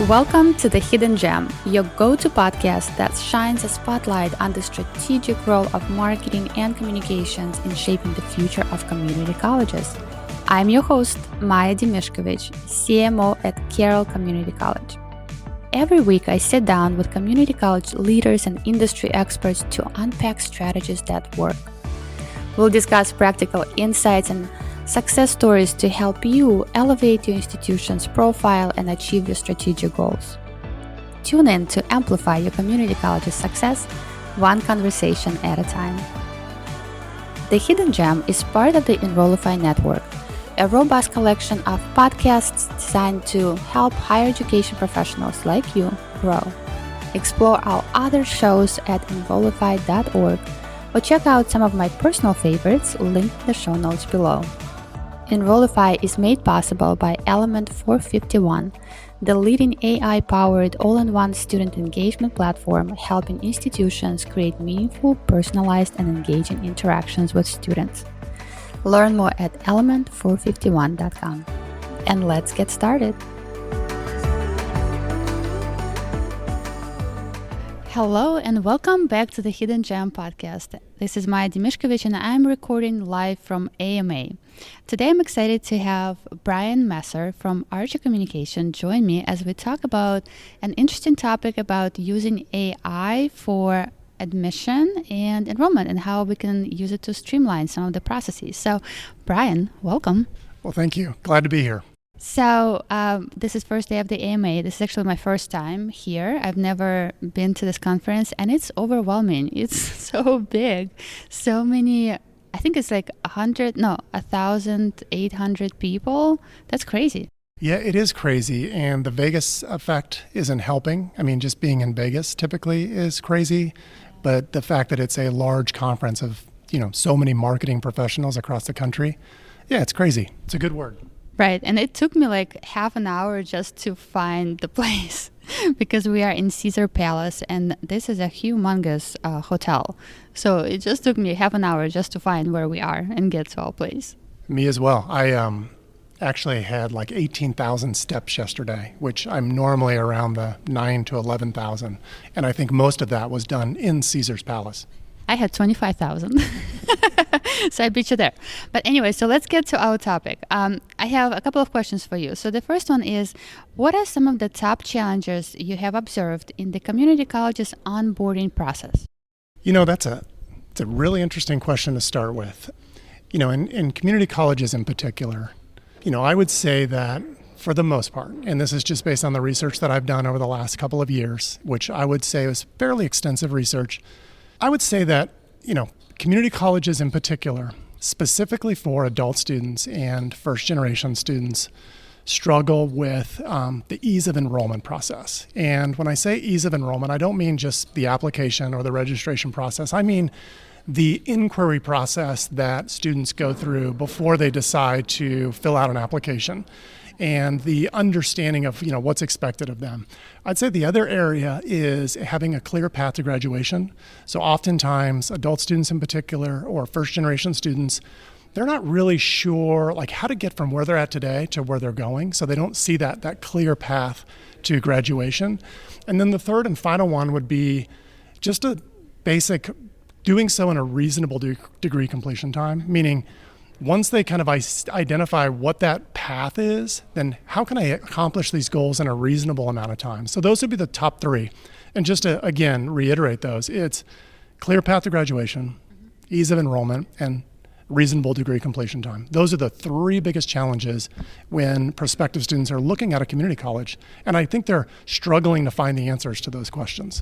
Welcome to The Hidden Gem, your go-to podcast that shines a spotlight on the strategic role of marketing and communications in shaping the future of community colleges. I'm your host, Maya Demishkevich, CMO at Carroll Community College. Every week, I sit down with community college leaders and industry experts to unpack strategies that work. We'll discuss practical insights and success stories to help you elevate your institution's profile and achieve your strategic goals. Tune in to amplify your community college's success, one conversation at a time. The Hidden Gem is part of the Enrollify network, a robust collection of podcasts designed to help higher education professionals like you grow. Explore our other shows at enrollify.org or check out some of my personal favorites linked in the show notes below. Enrollify is made possible by Element 451, the leading AI-powered all-in-one student engagement platform helping institutions create meaningful, personalized, and engaging interactions with students. Learn more at element451.com. And let's get started. Hello and welcome back to the Hidden Gem podcast. This is Maya Demishkevich and I'm recording live from AMA. Today I'm excited to have Brian Messer from Archer Communication join me as we talk about an interesting topic about using AI for admission and enrollment and how we can use it to streamline some of the processes. So Brian, welcome. Well, thank you. Glad to be here. So this is first day of the AMA. This is actually my first time here. I've never been to this conference and it's overwhelming. It's so big. So many, I think it's like 1,800 people. That's crazy. Yeah, it is crazy. And the Vegas effect isn't helping. I mean, just being in Vegas typically is crazy. But the fact that it's a large conference of, so many marketing professionals across the country, yeah, it's crazy. It's a good word. Right. And it took me like half an hour just to find the place because we are in Caesar Palace and this is a humongous hotel. So it just took me half an hour just to find where we are and get to our place. Me as well. I actually had like 18,000 steps yesterday, which I'm normally around the 9 to 11,000. And I think most of that was done in Caesar's Palace. I had 25,000. So I beat you there. But anyway, so let's get to our topic. I have a couple of questions for you. So the first one is, what are some of the top challenges you have observed in the community college's onboarding process? It's a really interesting question to start with. In community colleges in particular, I would say that for the most part, and this is just based on the research that I've done over the last couple of years, which I would say was fairly extensive research, I would say that, community colleges in particular, specifically for adult students and first-generation students, struggle with the ease of enrollment process. And when I say ease of enrollment, I don't mean just the application or the registration process. I mean the inquiry process that students go through before they decide to fill out an application and the understanding of what's expected of them. I'd say the other area is having a clear path to graduation. So oftentimes adult students in particular or first generation students, they're not really sure how to get from where they're at today to where they're going. So they don't see that clear path to graduation. And then the third and final one would be just a basic doing so in a reasonable degree completion time, meaning once they kind of identify what that path is, then how can I accomplish these goals in a reasonable amount of time? So those would be the top three. And just to, again, reiterate those, it's clear path to graduation, ease of enrollment, and reasonable degree completion time. Those are the three biggest challenges when prospective students are looking at a community college. And I think they're struggling to find the answers to those questions.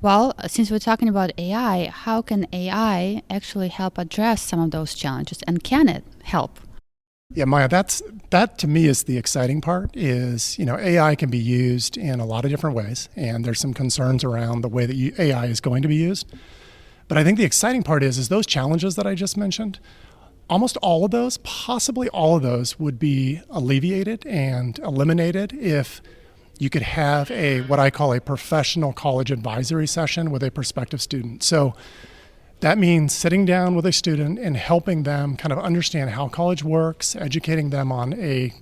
Well, since we're talking about AI, how can AI actually help address some of those challenges, and can it help? Yeah, Maya, that to me is the exciting part is, AI can be used in a lot of different ways, and there's some concerns around the way that AI is going to be used. But I think the exciting part is those challenges that I just mentioned, almost all of those, possibly all of those would be alleviated and eliminated if you could have what I call a professional college advisory session with a prospective student. So That means sitting down with a student and helping them kind of understand how college works, educating them on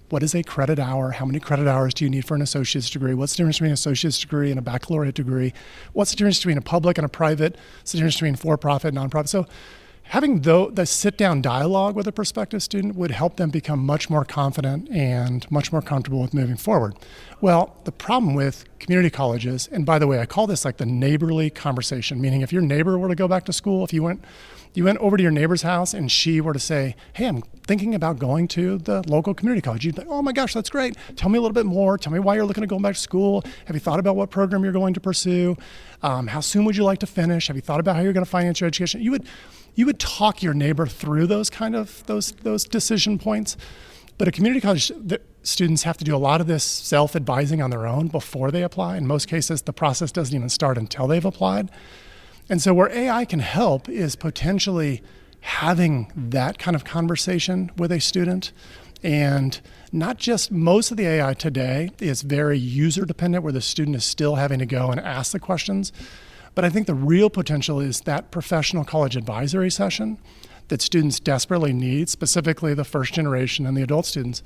what is a credit hour, how many credit hours do you need for an associate's degree, what's the difference between an associate's degree and a baccalaureate degree, what's the difference between a public and a private, what's the difference between for-profit and nonprofit. So having the sit-down dialogue with a prospective student would help them become much more confident and much more comfortable with moving forward. Well, the problem with community colleges, and by the way, I call this like the neighborly conversation, meaning if your neighbor were to go back to school, if you went over to your neighbor's house and she were to say, hey, I'm thinking about going to the local community college, you'd be like, oh my gosh, that's great. Tell me a little bit more. Tell me why you're looking to go back to school. Have you thought about what program you're going to pursue? How soon would you like to finish? Have you thought about how you're going to finance your education? You would talk your neighbor through those kind of those decision points. But at community college, the students have to do a lot of this self-advising on their own before they apply. In most cases, the process doesn't even start until they've applied. And so where AI can help is potentially having that kind of conversation with a student. And not just, most of the AI today is very user dependent, where the student is still having to go and ask the questions. But I think the real potential is that professional college advisory session that students desperately need, specifically the first generation and the adult students.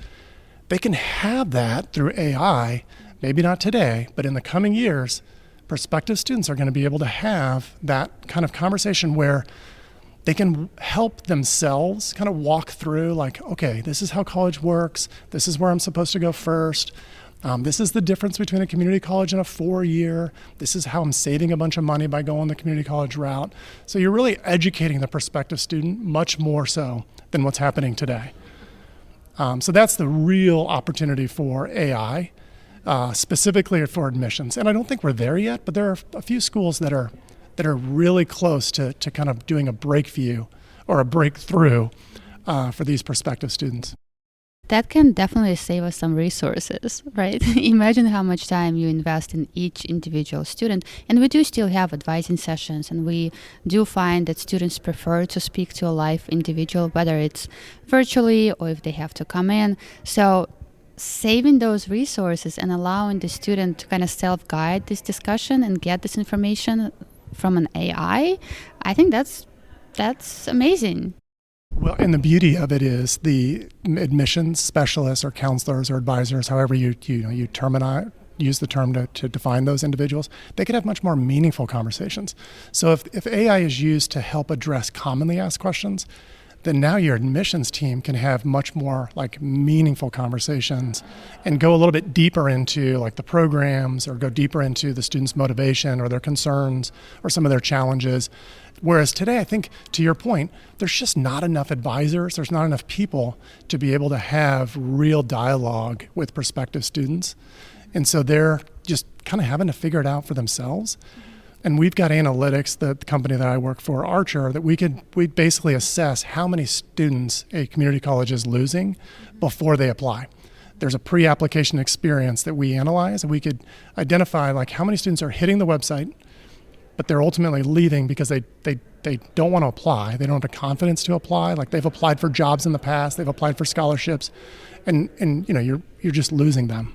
They can have that through AI, maybe not today, but in the coming years, prospective students are going to be able to have that kind of conversation where they can help themselves kind of walk through like, okay, this is how college works. This is where I'm supposed to go first. This is the difference between a community college and a 4-year. This is how I'm saving a bunch of money by going the community college route. So you're really educating the prospective student much more so than what's happening today. So that's the real opportunity for AI, specifically for admissions. And I don't think we're there yet, but there are a few schools that are really close to kind of doing a breakthrough for these prospective students. That can definitely save us some resources, right? Imagine how much time you invest in each individual student. And we do still have advising sessions, and we do find that students prefer to speak to a live individual, whether it's virtually or if they have to come in. So saving those resources and allowing the student to kind of self-guide this discussion and get this information from an AI, I think that's amazing. Well, and the beauty of it is the admissions specialists or counselors or advisors, however you use the term to define those individuals, they could have much more meaningful conversations. So if AI is used to help address commonly asked questions, then now your admissions team can have much more like meaningful conversations and go a little bit deeper into like the programs, or go deeper into the students' motivation or their concerns or some of their challenges. Whereas today, I think, to your point, there's just not enough advisors, there's not enough people to be able to have real dialogue with prospective students. And so they're just kind of having to figure it out for themselves. And we've got analytics, the company that I work for, Archer, that we basically assess how many students a community college is losing before they apply. There's a pre-application experience that we analyze, and we could identify like how many students are hitting the website, but they're ultimately leaving because they don't want to apply. They don't have the confidence to apply. Like they've applied for jobs in the past, they've applied for scholarships, and you're just losing them.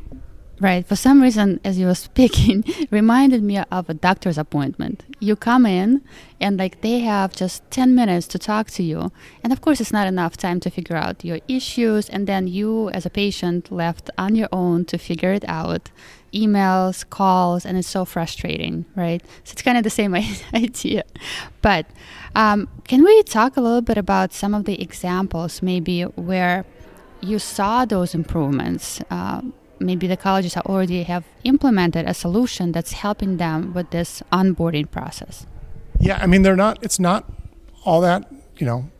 Right. For some reason, as you were speaking, reminded me of a doctor's appointment. You come in and like they have just 10 minutes to talk to you. And of course, it's not enough time to figure out your issues. And then you as a patient left on your own to figure it out. Emails, calls, and it's so frustrating, right? So it's kind of the same idea. But can we talk a little bit about some of the examples maybe where you saw those improvements? Maybe the colleges already have implemented a solution that's helping them with this onboarding process. Yeah, I mean, it's not all that,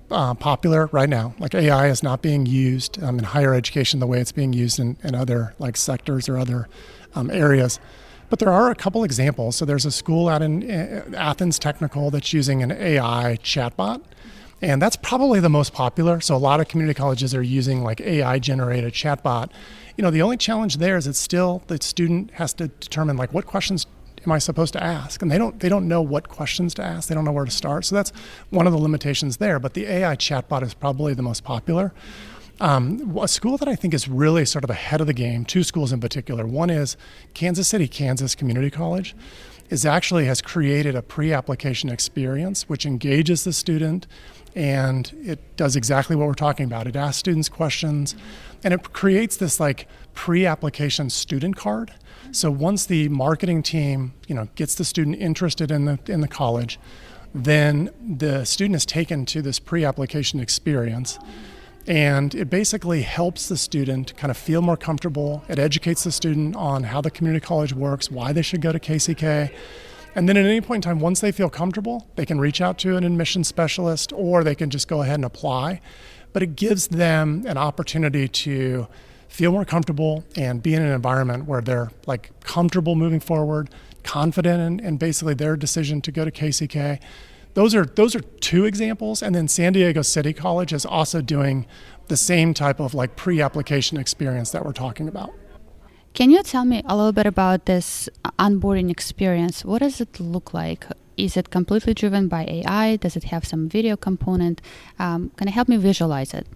popular right now. Like AI is not being used in higher education the way it's being used in other like sectors or other areas. But there are a couple examples. So there's a school out in Athens Technical that's using an AI chatbot. And that's probably the most popular. So a lot of community colleges are using like AI generated chatbot. The only challenge there is it's still the student has to determine like what questions am I supposed to ask? And they don't know what questions to ask. They don't know where to start. So that's one of the limitations there. But the AI chatbot is probably the most popular. A school that I think is really sort of ahead of the game, two schools in particular. One is Kansas City, Kansas Community College. has created a pre-application experience which engages the student, and it does exactly what we're talking about. It asks students questions, and it creates this like pre-application student card. So once the marketing team, gets the student interested in the college, then the student is taken to this pre-application experience, and it basically helps the student kind of feel more comfortable. It educates the student on how the community college works, why they should go to KCK. And then at any point in time, once they feel comfortable, they can reach out to an admissions specialist, or they can just go ahead and apply. But it gives them an opportunity to feel more comfortable and be in an environment where they're like comfortable moving forward, confident in basically their decision to go to KCK. Those are two examples, and then San Diego City College is also doing the same type of like pre-application experience that we're talking about. Can you tell me a little bit about this onboarding experience? What does it look like? Is it completely driven by AI? Does it have some video component? Can you help me visualize it?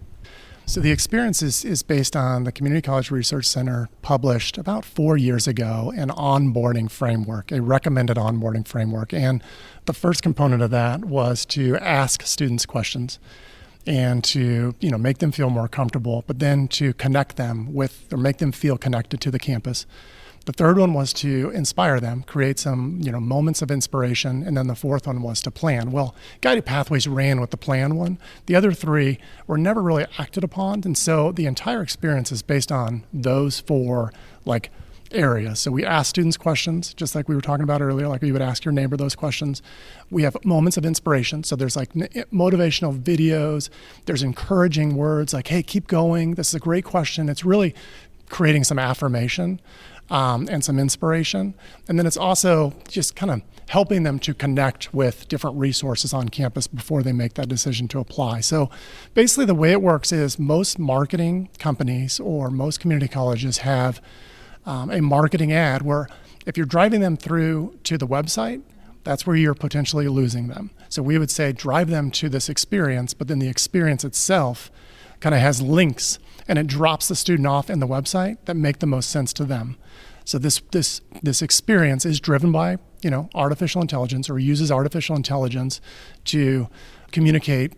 So the experience is based on the Community College Research Center published about 4 years ago an onboarding framework, a recommended onboarding framework. And the first component of that was to ask students questions and to make them feel more comfortable, but then to connect them with, or make them feel connected to the campus. The third one was to inspire them, create some moments of inspiration, and then the fourth one was to plan. Well, Guided Pathways ran with the plan one. The other three were never really acted upon, and so the entire experience is based on those four areas. So we ask students questions, just like we were talking about earlier, like you would ask your neighbor those questions. We have moments of inspiration. So there's motivational videos, there's encouraging words like, hey, keep going, this is a great question. It's really creating some affirmation and some inspiration. And then it's also just kind of helping them to connect with different resources on campus before they make that decision to apply. So basically the way it works is most marketing companies or most community colleges have a marketing ad where if you're driving them through to the website, that's where you're potentially losing them. So we would say drive them to this experience, but then the experience itself kind of has links, and it drops the student off in the website that make the most sense to them. So this experience is driven by artificial intelligence, or uses artificial intelligence to communicate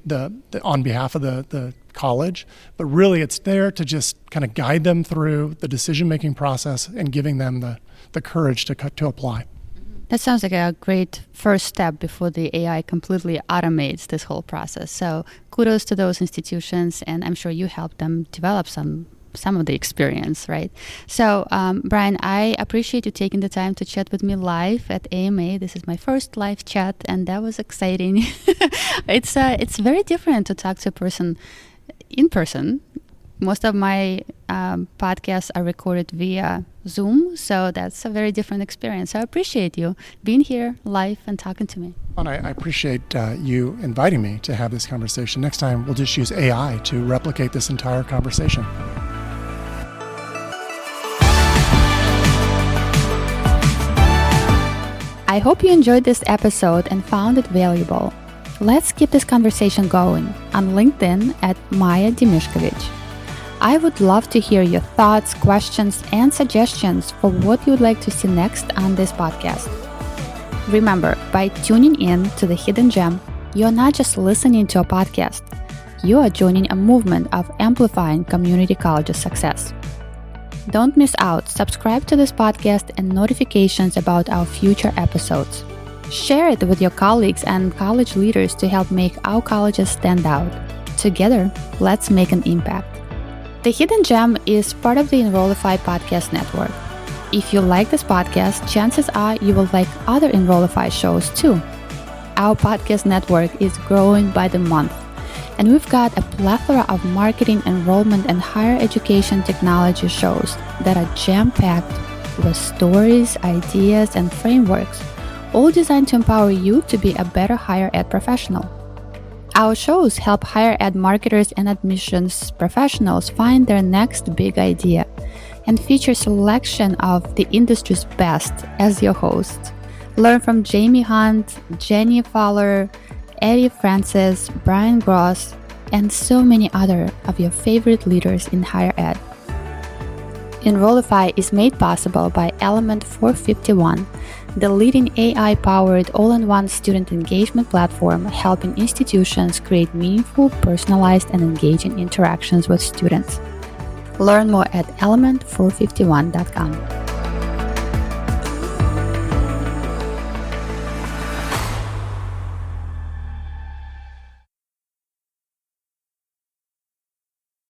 on behalf of the college, but really it's there to just kind of guide them through the decision-making process and giving them the courage to apply. That sounds like a great first step before the AI completely automates this whole process. So kudos to those institutions, and I'm sure you helped them develop some of the experience, right? So, Brian, I appreciate you taking the time to chat with me live at AMA. This is my first live chat, and that was exciting. It's very different to talk to a person in person. Most of my podcasts are recorded via Zoom, so that's a very different experience. So I appreciate you being here live and talking to me. And I appreciate you inviting me to have this conversation. Next time, we'll just use AI to replicate this entire conversation. I hope you enjoyed this episode and found it valuable. Let's keep this conversation going on LinkedIn at Maya Demishkevich. I would love to hear your thoughts, questions, and suggestions for what you would like to see next on this podcast. Remember, by tuning in to The Hidden Gem, you're not just listening to a podcast, you are joining a movement of amplifying community colleges' success. Don't miss out. Subscribe to this podcast and notifications about our future episodes. Share it with your colleagues and college leaders to help make our colleges stand out. Together, let's make an impact. The Hidden Gem is part of the Enrollify podcast network. If you like this podcast, chances are you will like other Enrollify shows too. Our podcast network is growing by the month, and we've got a plethora of marketing, enrollment, and higher education technology shows that are jam-packed with stories, ideas, and frameworks, all designed to empower you to be a better higher ed professional. Our shows help higher ed marketers and admissions professionals find their next big idea and feature selection of the industry's best as your host. Learn from Jamie Hunt, Jenny Fowler, Eddie Francis, Brian Gross, and so many other of your favorite leaders in higher ed. Enrollify is made possible by Element 451, the leading AI-powered all-in-one student engagement platform helping institutions create meaningful, personalized, and engaging interactions with students. Learn more at element451.com.